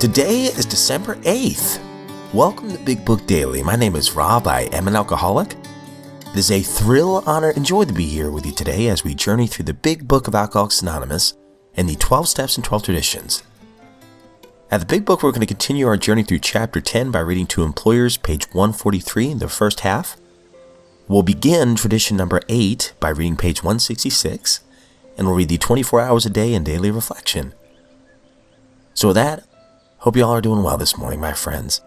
Today is December 8th. Welcome to Big Book Daily. My name is Rob. I am an alcoholic. It is a thrill, honor, and joy to be here with you today as we journey through the Big Book of Alcoholics Anonymous and the 12 Steps and 12 Traditions. At the Big Book, we're going to continue our journey through Chapter 10 by reading To Employers, page 143 in the first half. We'll begin Tradition number 8 by reading page 166, and we'll read the 24 hours a day and daily reflection. So with that, hope you all are doing well this morning, my friends.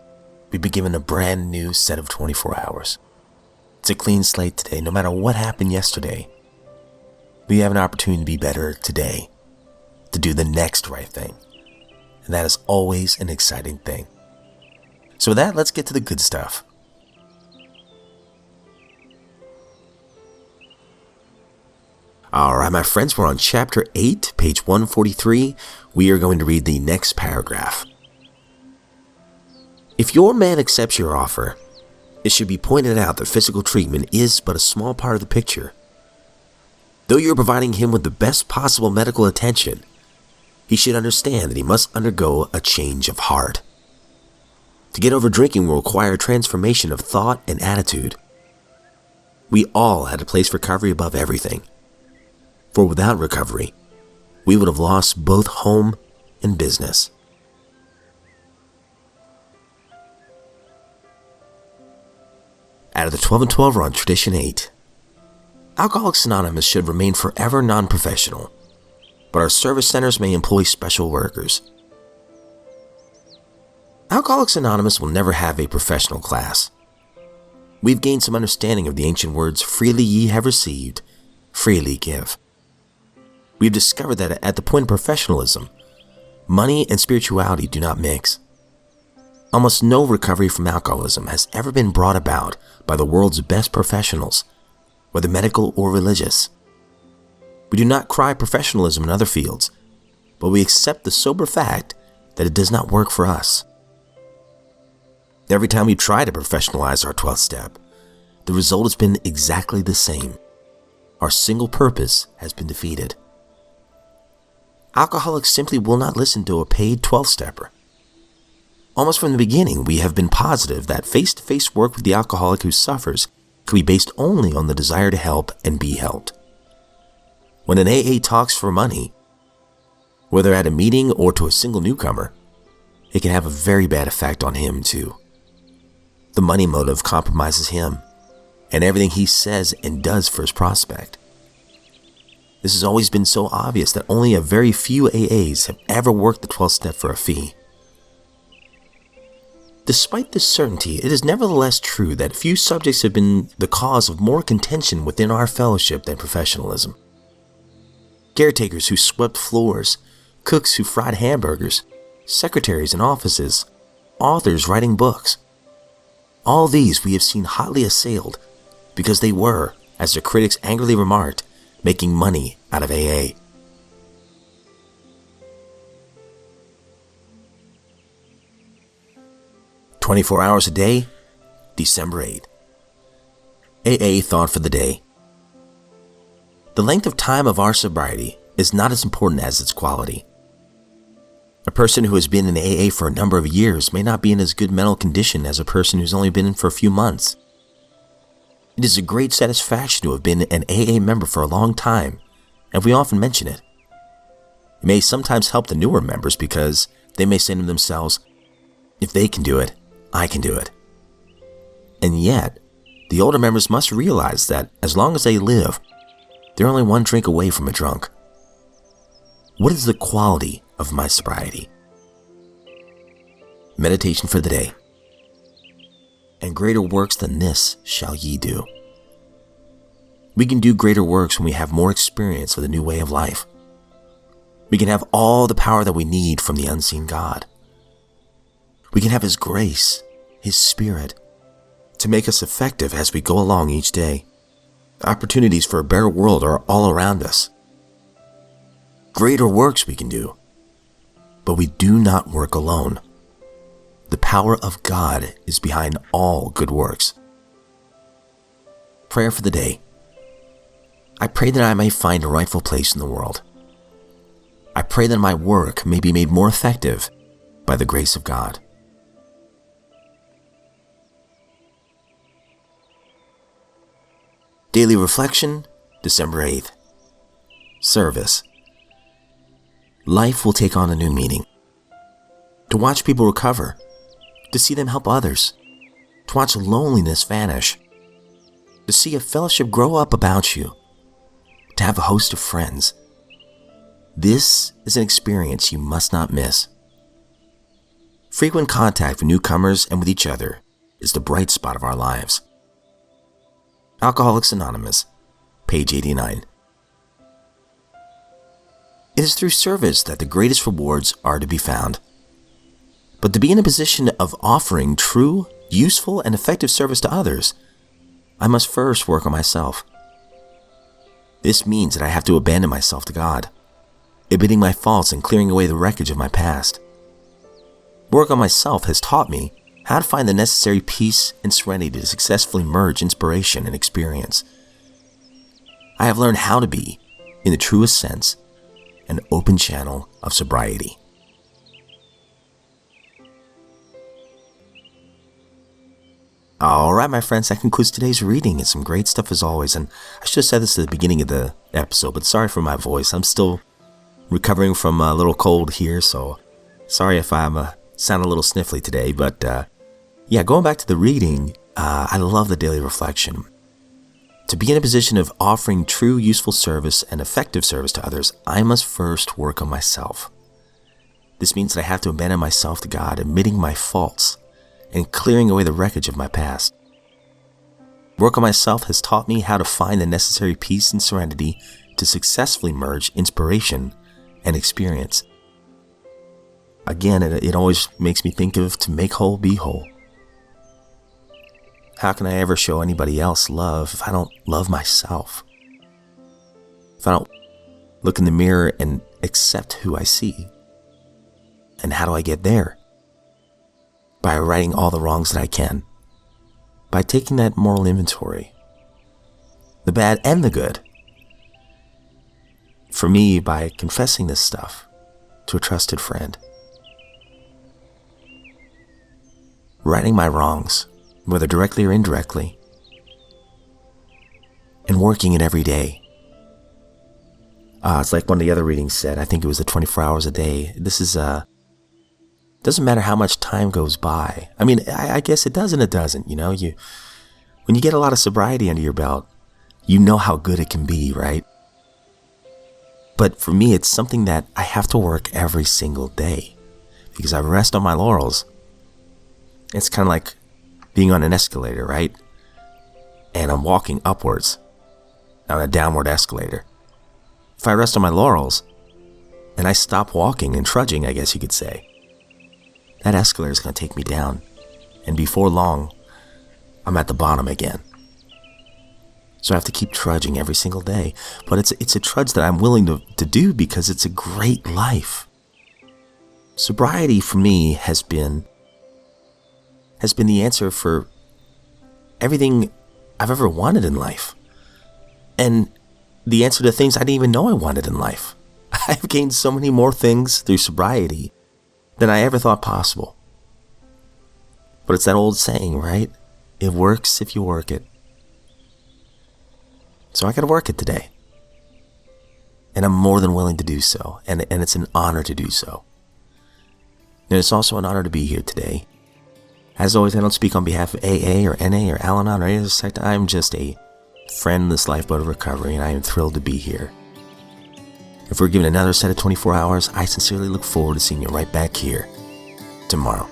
We've been given a brand new set of 24 hours. It's a clean slate today. No matter what happened yesterday, we have an opportunity to be better today, to do the next right thing. And that is always an exciting thing. So with that, let's get to the good stuff. Alright, my friends, we're on Chapter 8, page 143. We are going to read the next paragraph. If your man accepts your offer, it should be pointed out that physical treatment is but a small part of the picture. Though you're providing him with the best possible medical attention, he should understand that he must undergo a change of heart. To get over drinking will require transformation of thought and attitude. We all had to place recovery above everything. For without recovery, we would have lost both home and business. Out of the 12 and 12 are on Tradition 8. Alcoholics Anonymous should remain forever non-professional, but our service centers may employ special workers. Alcoholics Anonymous will never have a professional class. We've gained some understanding of the ancient words, freely ye have received, freely give. We've discovered that at the point of professionalism, money and spirituality do not mix. Almost no recovery from alcoholism has ever been brought about by the world's best professionals, whether medical or religious. We do not cry professionalism in other fields, but we accept the sober fact that it does not work for us. Every time we try to professionalize our 12th step, the result has been exactly the same. Our single purpose has been defeated. Alcoholics simply will not listen to a paid 12-stepper. Almost from the beginning, we have been positive that face-to-face work with the alcoholic who suffers can be based only on the desire to help and be helped. When an AA talks for money, whether at a meeting or to a single newcomer, it can have a very bad effect on him too. The money motive compromises him and everything he says and does for his prospect. This has always been so obvious that only a very few AAs have ever worked the 12th step for a fee. Despite this certainty, it is nevertheless true that few subjects have been the cause of more contention within our fellowship than professionalism. Caretakers who swept floors, cooks who fried hamburgers, secretaries in offices, authors writing books. All these we have seen hotly assailed because they were, as their critics angrily remarked, making money out of AA. "24 hours a day, December 8th. AA thought for the day. The length of time of our sobriety is not as important as its quality. A person who has been in AA for a number of years may not be in as good mental condition as a person who's only been in for a few months. It is a great satisfaction to have been an AA member for a long time, and we often mention it. It may sometimes help the newer members because they may say to themselves, if they can do it, I can do it. And yet, the older members must realize that as long as they live, they're only one drink away from a drunk. What is the quality of my sobriety? Meditation for the day. And greater works than this shall ye do. We can do greater works when we have more experience with a new way of life. We can have all the power that we need from the unseen God. We can have His grace, His Spirit, to make us effective as we go along each day. Opportunities for a better world are all around us. Greater works we can do, but we do not work alone. The power of God is behind all good works. Prayer for the day. I pray that I may find a rightful place in the world. I pray that my work may be made more effective by the grace of God. Daily Reflection, December 8th. Service. Life will take on a new meaning. To watch people recover, to see them help others, to watch loneliness vanish, to see a fellowship grow up about you, to have a host of friends. This is an experience you must not miss. Frequent contact with newcomers and with each other is the bright spot of our lives. Alcoholics Anonymous, page 89. It is through service that the greatest rewards are to be found. But to be in a position of offering true, useful, and effective service to others, I must first work on myself. This means that I have to abandon myself to God, admitting my faults and clearing away the wreckage of my past. Work on myself has taught me how to find the necessary peace and serenity to successfully merge inspiration and experience. I have learned how to be, in the truest sense, an open channel of sobriety. All right, my friends, that concludes today's reading. It's some great stuff as always. And I should have said this at the beginning of the episode, but sorry for my voice. I'm still recovering from a little cold here, so sorry if I sound a little sniffly today. But going back to the reading, I love the daily reflection. To be in a position of offering true, useful service and effective service to others, I must first work on myself. This means that I have to abandon myself to God, admitting my faults, and clearing away the wreckage of my past. Work on myself has taught me how to find the necessary peace and serenity to successfully merge inspiration and experience. Again, it always makes me think of to make whole, be whole. How can I ever show anybody else love if I don't love myself? If I don't look in the mirror and accept who I see? And how do I get there? By righting all the wrongs that I can. By taking that moral inventory. The bad and the good. For me, by confessing this stuff to a trusted friend. Righting my wrongs, whether directly or indirectly, and working it every day. It's like one of the other readings said, I think it was the 24 hours a day. This is, doesn't matter how much time goes by. I mean, I guess it does and it doesn't, when you get a lot of sobriety under your belt, you know how good it can be, right? But for me, it's something that I have to work every single day because I rest on my laurels. It's kind of like being on an escalator, right? And I'm walking upwards on a downward escalator. If I rest on my laurels and I stop walking and trudging, I guess you could say, that escalator is going to take me down. And before long, I'm at the bottom again. So I have to keep trudging every single day. But it's a trudge that I'm willing to do because it's a great life. Sobriety for me has been the answer for everything I've ever wanted in life. And the answer to things I didn't even know I wanted in life. I've gained so many more things through sobriety than I ever thought possible. But it's that old saying, right? It works if you work it. So I gotta work it today. And I'm more than willing to do so. And it's an honor to do so. And it's also an honor to be here today. As always, I don't speak on behalf of AA or NA or Al-Anon or any other sector. I am just a friend in this lifeboat of recovery, and I am thrilled to be here. If we're given another set of 24 hours, I sincerely look forward to seeing you right back here tomorrow.